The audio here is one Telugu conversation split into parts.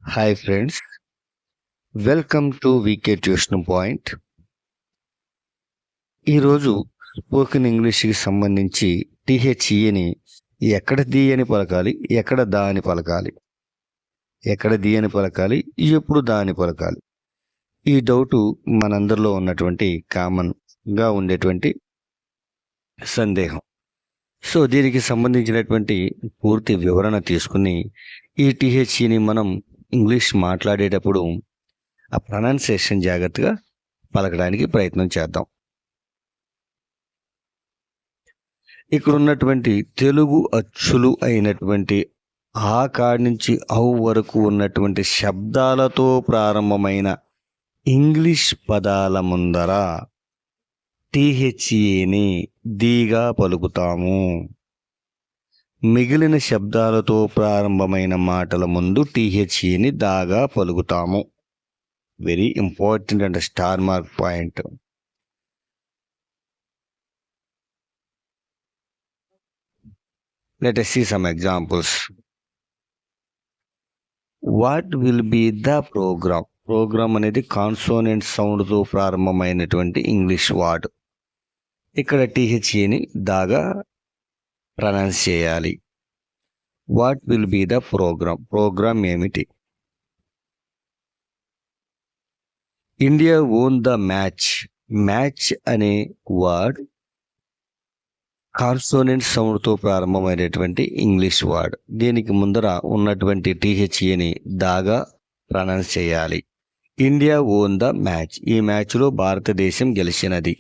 Hi friends, welcome to VK tuition point. ఈరోజు స్పోకెన్ ఇంగ్లీష్కి సంబంధించి టీహెచ్ఈని ఎక్కడ ది అని పలకాలి, ఎక్కడ దా అని పలకాలి, ఎక్కడ ది అని పలకాలి, ఎప్పుడు దా అని పలకాలి. ఈ డౌటు మనందరిలో ఉన్నటువంటి కామన్గా ఉండేటువంటి సందేహం. సో దీనికి సంబంధించినటువంటి పూర్తి వివరణ తీసుకుని ఈ టీహెచ్ఈని మనం ఇంగ్లీష్ మాట్లాడేటప్పుడు ఆ ప్రొనౌన్సియేషన్ జాగ్రత్తగా పలకడానికి ప్రయత్నం చేద్దాం. ఇక్కడ ఉన్నటువంటి తెలుగు అచ్చులు అయినటువంటి ఆ కాడి నుంచి ఔ వరకు ఉన్నటువంటి శబ్దాలతో ప్రారంభమైన ఇంగ్లీష్ పదాల ముందర టీహెచ్ఈని దీగా పలుకుతాము. మిగిలిన శబ్దాలతో ప్రారంభమైన మాటల ముందు టీహెచ్ఈని దాగా పలుకుతాము. Very important and star mark point. Let us see some examples. What will be the program? Program అనేది కాన్సోనెంట్ సౌండ్తో ప్రారంభమైనటువంటి ఇంగ్లీష్ వర్డ్. ఇక్కడ టీహెచ్ఈని దాగా ప్రొనౌన్స్ చేయాలి. What will be the program? Program ఏమిటి? India won the match. Match అనే వర్డ్ కాన్సోనెంట్ సౌండ్తో ప్రారంభమైనటువంటి ఇంగ్లీష్ వర్డ్. దీనికి ముందర ఉన్నటువంటి టీహెచ్ఈని దాగా ప్రొనౌన్స్ చేయాలి. India won the match. ఈ మ్యాచ్లో భారతదేశం గెలిచినది.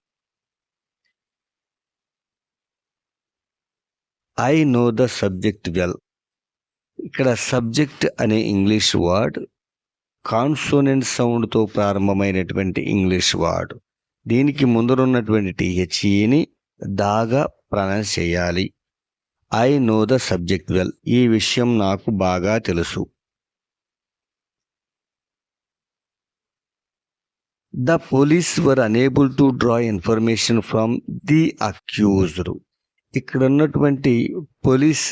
I know the subject well. ఇక్కడ సబ్జెక్ట్ అనే ఇంగ్లీష్ వర్డ్ కాన్సోనెంట్ సౌండ్తో ప్రారంభమైనటువంటి ఇంగ్లీష్ వర్డ్. దీనికి ముందరున్నటువంటి టీహెచ్ఈని దాగా ప్రొనౌన్స్ చేయాలి. I know the subject well. ఈ విషయం నాకు బాగా తెలుసు. The police were unable to draw information from the accused. ఇక్కడ ఉన్నటువంటి పోలీస్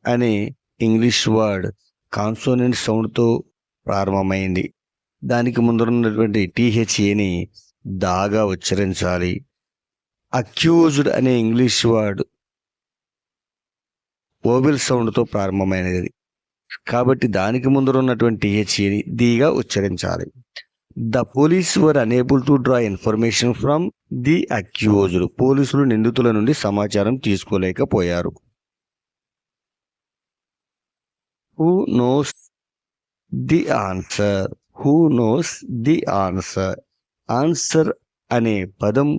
అనే ఇంగ్లీష్ వర్డ్ కాన్సోనెంట్ సౌండ్తో ప్రారంభమైంది. దానికి ముందరున్నటువంటి టీహెచ్ఈని దాగా ఉచ్చరించాలి. అక్యూజ్డ్ అనే ఇంగ్లీష్ వర్డ్ ఓవెల్ సౌండ్తో ప్రారంభమైనది కాబట్టి దానికి ముందర ఉన్నటువంటి టీహెచ్ఈని దీగా ఉచ్చరించాలి. The police were unable to draw information from the accused. పోలీసులు నిందితుల నుండి సమాచారం తీసుకోలేకపోయారు. Who knows the answer. Who knows the answer. Answer అనే పదం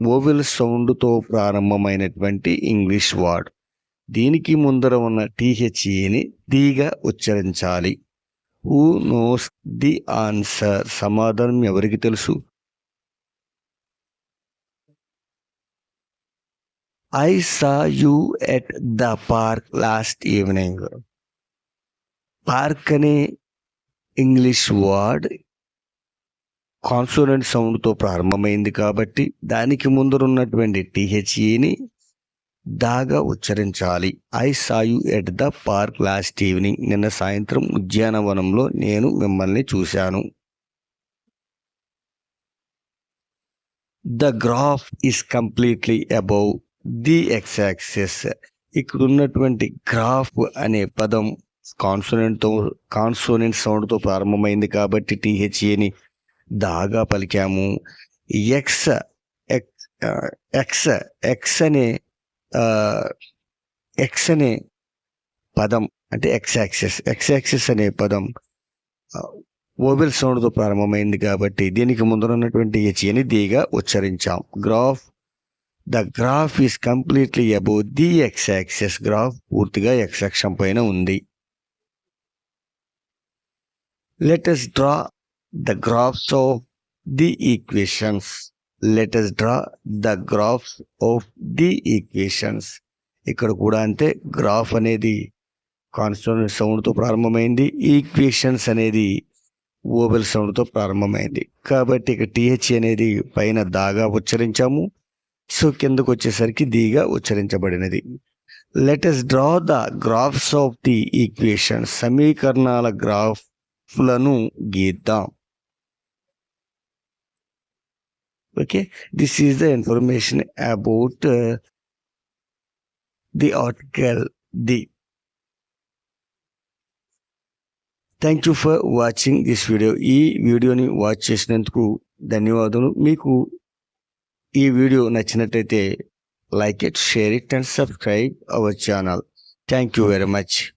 ఓవెల్ సౌండ్తో ప్రారంభమైనటువంటి ఇంగ్లీష్ వర్డ్. దీనికి ముందర ఉన్న టీహెచ్ఈని దీగా ఉచ్చరించాలి. Who knows the answer. సమాధానం ఎవరికి తెలుసు? I saw you at the park last evening. Park అనే ఇంగ్లీష్ వర్డ్ కాన్సోనెంట్ సౌండ్తో ప్రారంభమైంది కాబట్టి దానికి ముందరున్నటువంటి టీహెచ్ఈని దాగా ఉచ్చరించాలి. I saw you at the park last evening. నిన్న సాయంత్రం ఉద్యానవనంలో నేను మిమ్మల్ని చూశాను. The graph is completely above the X axis. ఇక్కడ ఉన్నటువంటి గ్రాఫ్ అనే పదం కాన్సోనెంట్ సౌండ్తో ప్రారంభమైంది కాబట్టి టీహెచ్ఈని దాగా పలికాము. ఎక్స్ అనే పదం అంటే ఎక్స్ యాక్సిస్ అనే పదం ఓవెల్ సౌండ్తో ప్రారంభమైంది కాబట్టి దీనికి ముందర ఉన్నటువంటి హెచ్ఈని దీగా ఉచ్చరించాం. The graph is completely above the X axis. Graph పూర్తిగా ఎక్స్ అక్షం పైన ఉంది. Let us draw the graphs of the equations. Let us draw the graphs of the equations. ఇక్కడ కూడా అంతే. గ్రాఫ్ అనేది కాన్సోనెంట్ సౌండ్తో ప్రారంభమైంది. ఈక్వేషన్స్ అనేది ఓవెల్ సౌండ్తో ప్రారంభమైంది కాబట్టి ఇక టీహెచ్ అనేది పైన దాగా ఉచ్చరించాము. సో కిందకు వచ్చేసరికి దీగా ఉచ్చరించబడినది. Let us draw the graphs of the equations. సమీకరణాల గ్రాఫ్లను గీద్దాం. Okay, this is the information about the article D. Thank you for watching this video. ఈ వీడియోని వాచ్ చేసినందుకు ధన్యవాదాలు. మీకు ఈ వీడియో నచ్చినట్టయితే like it, share it and subscribe our channel. Thank you very much.